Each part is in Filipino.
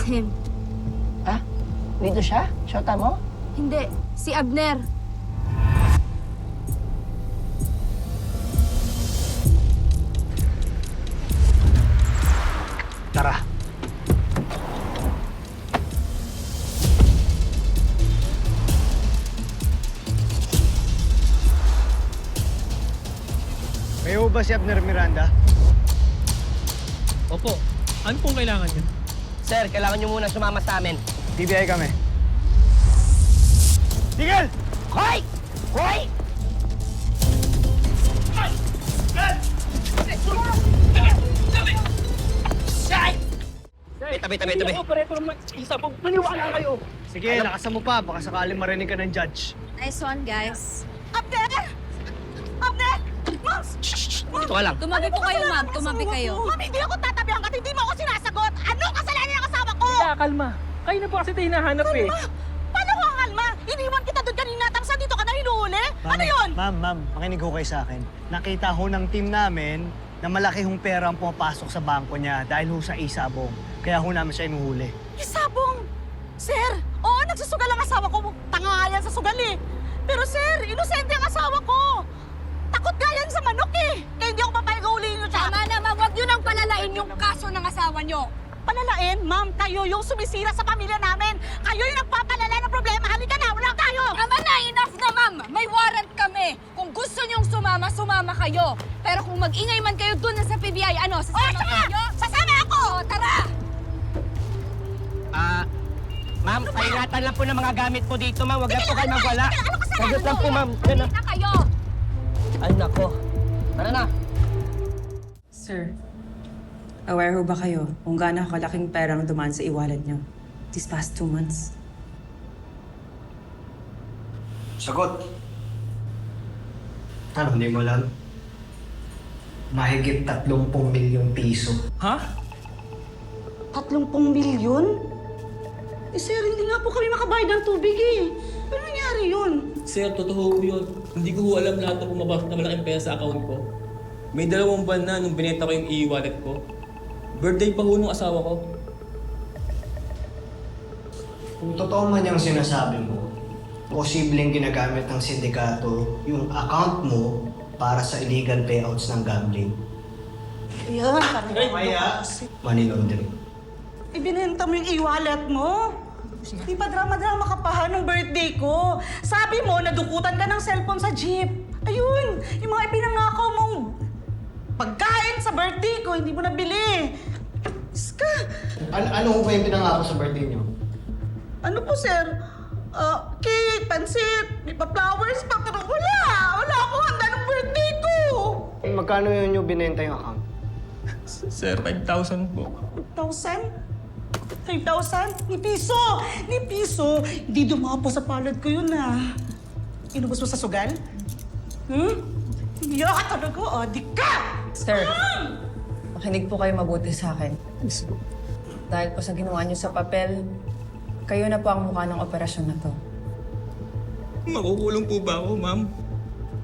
him. Ha? Dito siya? Shota mo? Hindi, si Abner. Tara. May ba si Abner Miranda? Opo. Ano pong kailangan niyo? Sir, kailangan nyo muna sumama sa amin. TBI kami. Tigil! Hoy! Hoy! Tabi. Operator naman, isa po. Maniwala kayo. Sige, lakasan mo pa. Baka sakaling marinig ka ng judge. Nice one, guys. Abner! Abner! Ma'am! Dito ka lang. Tumabi po kayo, ma'am. Tumabi kayo. Ma'am, hindi ako tatabi hanggat hindi mo ako sinasagot. Ano kasalanan ng asawa ko? Kalma. Kayo na po kasi tayo hinahanap eh. Paano ko kalma? Iniwan kita doon kanina tapos dito ka na hinuhuli? Ano yun? Ma'am, makinig ho kayo sa akin. Nakita ho ng team namin na malaki hong pera ang pumapasok sa bangko niya dahil ho sa isabong. Kaya ho namin siya inuhuli. Isabong! Sir, oo, nagsusugal ang asawa ko. Tanga nga yan sa sugal eh. Pero sir, inosente ang asawa ko. Takot nga yan sa manok eh. Kaya hindi ako papayag ulihin nyo siya. Tama na, ma'am. Huwag niyo nang palalain yung kaso ng asawa niyo. Palalain, ma'am, kayo yung sumisira sa pamilya namin. Kayo yung nagpapalala ng problema. Halika na, wala tayo! Tama na, enough na, ma'am. May warrant kami. Kung gusto niyong sumama, sumama kayo. Pero kung mag-ingay man kayo dun sa PBI, ano, sasama kayo? Sasama ako! O, tara! Ma'am, paingatan lang po ng mga gamit po dito, ma'am. Huwag lang po kayo magwala. Ano kasalanan Sagot lang mo? po, ma'am. Yan na. Na kayo! Ay, nako. Tara na. Sir, aware ho ba kayo kung gaano kalaking perang dumaan sa e-wallet niyo these past 2 months? Sagot. Ano, hindi mo alam? Mahigit 30 milyong piso. Ha? 30 milyon? Eh, sir, hindi nga po kami makabayad ng tubig eh. Ano nangyari yun? Sir, totoo po yun. Hindi ko alam lahat na pumapasok na malaking pera sa account ko. May 2 buwan na nung binenta ko yung e-wallet ko. Birthday pa ho nung asawa ko. Kung totoo man yung sinasabi mo, posibleng ginagamit ng sindikato yung account mo para sa illegal payouts ng gambling. Yan, parang Kaya, money laundering. ibinenta mo yung e-wallet mo? Di ba drama-drama ka pa ha nung birthday ko? Sabi mo, nadukutan ka ng cellphone sa jeep. Ayun, yung mga ipinangako mong pagkain sa birthday ko, hindi mo nabili. Iska, Ano ho ba yung pinangako sa birthday niyo? ano po sir? Cake, pansit, may pa-flowers pa, pero wala. Wala akong handa ng birthday ko. Magkano yun yung binenta yung account? Sir, 5,000 po. 5,000? 5,000? Ni piso! Ni piso! Hindi dumapo sa palad ko yun ah. Inubos mo sa sugal? Hindi ka talaga, adik ka! Sir, makinig po kayo mabuti sa akin. Dahil po sa ginawa niyo sa papel, kayo na po ang mukha ng operasyon na to. Makukulong po ba ako, ma'am?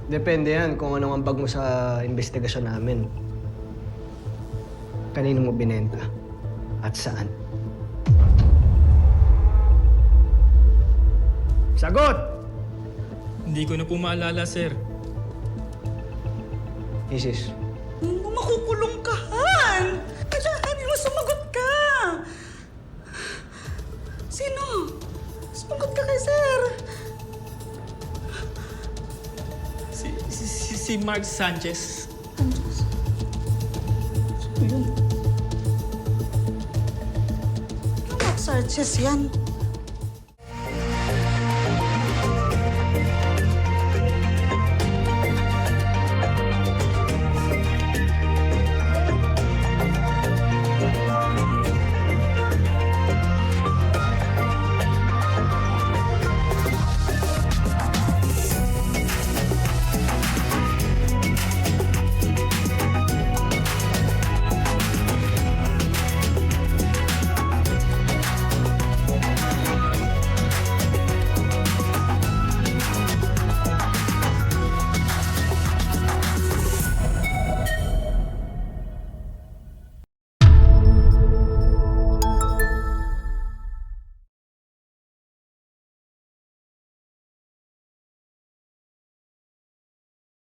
Depende yan kung anong ambag mo sa investigasyon namin. Kanino mo binenta? At saan? Sagot! Hindi ko na po maalala, sir. Isis, Makukulong ka, Han! Kailangan mo sumagot ka! Sino? Sumagot ka kay sir! Si Mark Sanchez. Ano Sanchez yan?